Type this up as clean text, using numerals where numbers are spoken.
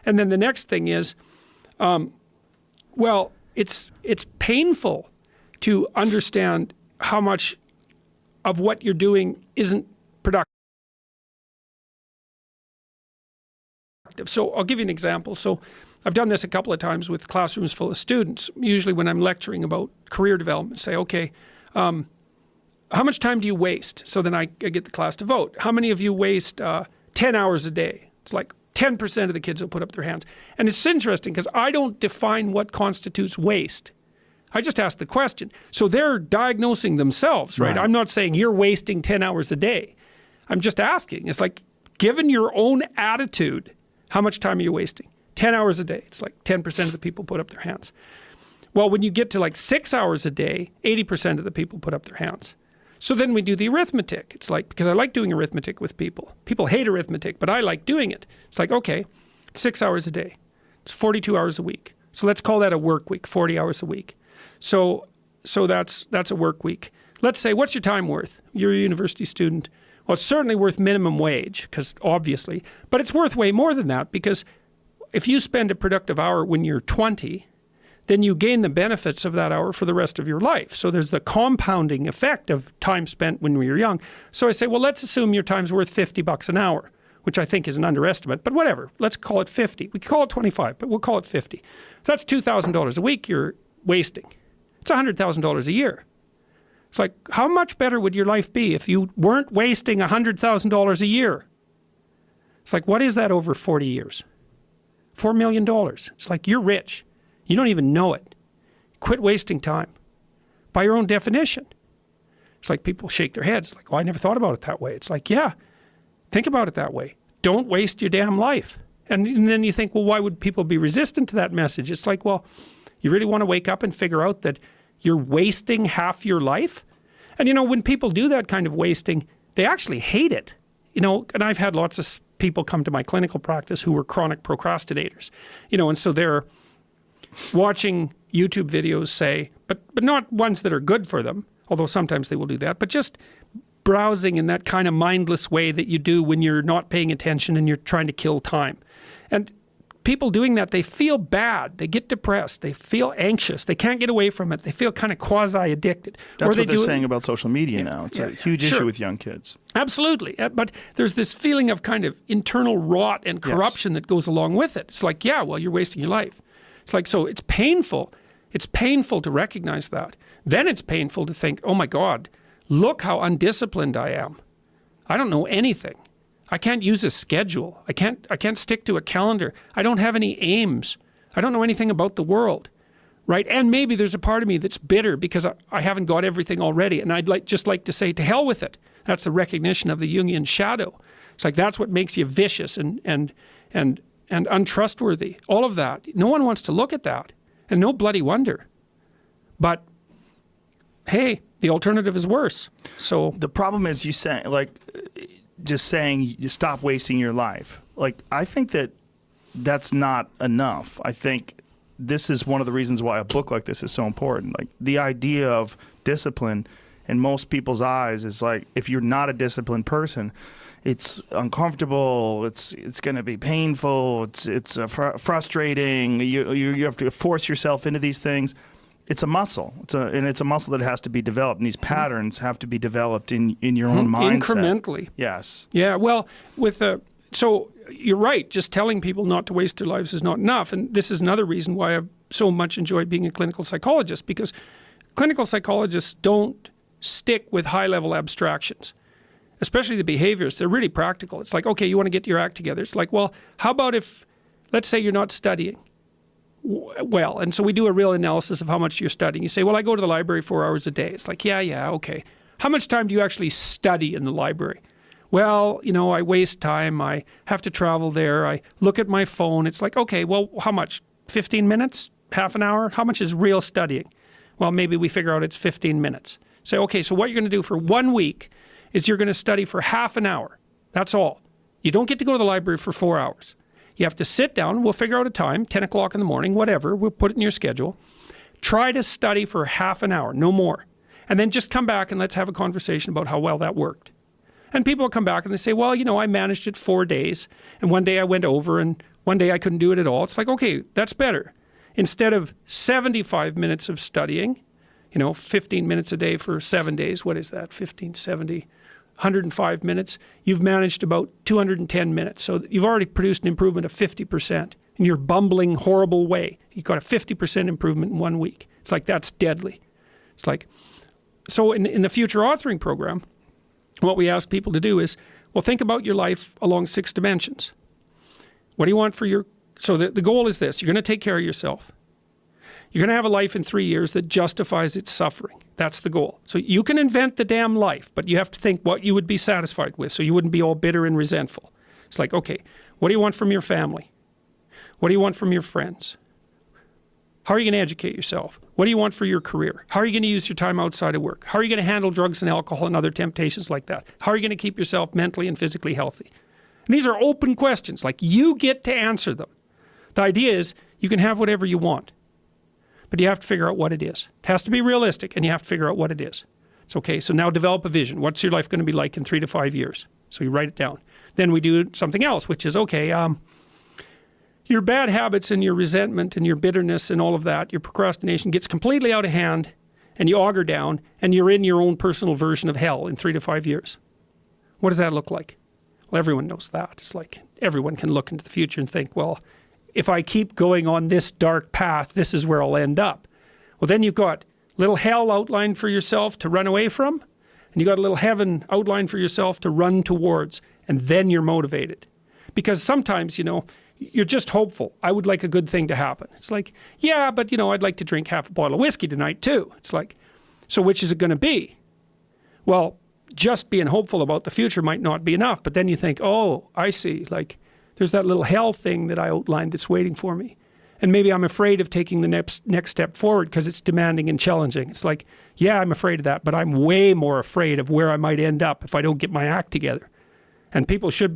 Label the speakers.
Speaker 1: And then the next thing is, well, it's painful to understand how much of what you're doing isn't productive. So I'll give you an example. So I've done this a couple of times with classrooms full of students. Usually when I'm lecturing about career development, say, okay, how much time do you waste? So then I get the class to vote. How many of you waste 10 hours a day? It's like 10% of the kids will put up their hands. And it's interesting because I don't define what constitutes waste. I just ask the question. So they're diagnosing themselves, right? I'm not saying you're wasting 10 hours a day. I'm just asking. It's like, given your own attitude, how much time are you wasting? 10 hours a day. It's like 10% of the people put up their hands. Well, when you get to like 6 hours a day, 80% of the people put up their hands. So then we do the arithmetic. It's like, because I like doing arithmetic with people. People hate arithmetic, but I like doing it. It's like, okay, 6 hours a day. It's 42 hours a week. So let's call that a work week, 40 hours a week. So that's a work week. Let's say, what's your time worth? You're a university student. Well, it's certainly worth minimum wage, because obviously, but it's worth way more than that, because if you spend a productive hour when you're 20, then you gain the benefits of that hour for the rest of your life. So there's the compounding effect of time spent when we were young. So I say, well, let's assume your time's worth $50 an hour, which I think is an underestimate, but whatever. Let's call it 50. We could call it 25, but we'll call it 50. If that's $2,000 a week you're wasting. It's $100,000 a year. It's like, how much better would your life be if you weren't wasting $100,000 a year? It's like, what is that over 40 years? $4 million. It's like, you're rich. You don't even know it. Quit wasting time. By your own definition. It's like people shake their heads like, oh, I never thought about it that way. It's like, yeah, think about it that way. Don't waste your damn life. And then you think, well, why would people be resistant to that message? It's like, well, you really want to wake up and figure out that you're wasting half your life? And you know, when people do that kind of wasting, they actually hate it. You know, and I've had lots of people come to my clinical practice who were chronic procrastinators. You know, and so they're watching YouTube videos, say, but not ones that are good for them, although sometimes they will do that, but just browsing in that kind of mindless way that you do when you're not paying attention and you're trying to kill time. And people doing that, they feel bad, they get depressed, they feel anxious, they can't get away from it, they feel kind of quasi-addicted.
Speaker 2: That's what they're saying about social media now. It's a huge issue with young kids. Absolutely,
Speaker 1: but there's this feeling of kind of internal rot and corruption that goes along with it. It's like, yeah, well, you're wasting your life. It's like, so it's painful. It's painful to recognize that. Then it's painful to think, oh my God, look how undisciplined I am. I don't know anything. I can't use a schedule. I can't stick to a calendar. I don't have any aims. I don't know anything about the world, right? And maybe there's a part of me that's bitter because I haven't got everything already. And I'd just like to say, to hell with it. That's the recognition of the Jungian shadow. It's like, that's what makes you vicious and untrustworthy. All of that. No one wants to look at that. And no bloody wonder. But hey, the alternative is worse. So
Speaker 2: the problem is, you say, like, just saying you stop wasting your life. Like, I think that's not enough. I think this is one of the reasons why a book like this is so important. Like, the idea of discipline in most people's eyes is like, if you're not a disciplined person, it's uncomfortable, it's going to be painful, it's frustrating, you have to force yourself into these things. It's a muscle. And it's a muscle that has to be developed. And these patterns have to be developed in your own mindset.
Speaker 1: Incrementally.
Speaker 2: Yes.
Speaker 1: Yeah, well, so you're right. Just telling people not to waste their lives is not enough. And this is another reason why I've so much enjoyed being a clinical psychologist, because clinical psychologists don't stick with high-level abstractions, especially the behaviors. They're really practical. It's like, okay, you want to get your act together. It's like, well, how about if, let's say you're not studying well, and so we do a real analysis of how much you're studying. You say, well, I go to the library 4 hours a day. It's like, yeah, okay. How much time do you actually study in the library? Well, you know, I waste time. I have to travel there. I look at my phone. It's like, okay, well, how much? 15 minutes? Half an hour? How much is real studying? Well, maybe we figure out it's 15 minutes. Say, okay, so what you're going to do for 1 week is you're going to study for half an hour. That's all. You don't get to go to the library for 4 hours. You have to sit down. We'll figure out a time, 10 o'clock in the morning, whatever. We'll put it in your schedule. Try to study for half an hour, no more. And then just come back and let's have a conversation about how well that worked. And people will come back and they say, well, you know, I managed it 4 days. And one day I went over and One day I couldn't do it at all. It's like, okay, that's better. Instead of 75 minutes of studying, 15 minutes a day for 7 days, what is that? 15, 70, 105 minutes. You've managed about 210 minutes. So you've already produced an improvement of 50% in your bumbling, horrible way. You got a 50% improvement in 1 week. It's like, that's deadly. It's like, so in the future authoring program, what we ask people to do is, well, think about your life along 6 dimensions. What do you want for your, so the goal is this: you're going to take care of yourself. You're going to have a life in 3 years that justifies its suffering. That's the goal. So you can invent the damn life, but you have to think what you would be satisfied with, so you wouldn't be all bitter and resentful. It's like, okay, what do you want from your family? What do you want from your friends? How are you going to educate yourself? What do you want for your career? How are you going to use your time outside of work? How are you going to handle drugs and alcohol and other temptations like that? How are you going to keep yourself mentally and physically healthy? And these are open questions. Like, you get to answer them. The idea is you can have whatever you want, but you have to figure out what it is. It has to be realistic, and you have to figure out what it is. It's okay. So now develop a vision. What's your life going to be like in 3 to 5 years? So you write it down. Then we do something else, which is, okay, your bad habits and your resentment and your bitterness and all of that, your procrastination gets completely out of hand, and you auger down, and you're in your own personal version of hell in 3 to 5 years. What does that look like? Well, everyone knows that. It's like, everyone can look into the future and think, well, if I keep going on this dark path, this is where I'll end up. Well, then you've got little hell outlined for yourself to run away from, and you got a little heaven outlined for yourself to run towards, and then you're motivated. Because sometimes, you're just hopeful. I would like a good thing to happen. It's like, yeah, but I'd like to drink half a bottle of whiskey tonight too. It's like, so which is it going to be? Well, just being hopeful about the future might not be enough, but then you think, oh, I see, like, there's that little hell thing that I outlined that's waiting for me. And maybe I'm afraid of taking the next step forward because it's demanding and challenging. It's like, yeah, I'm afraid of that, but I'm way more afraid of where I might end up if I don't get my act together. And people should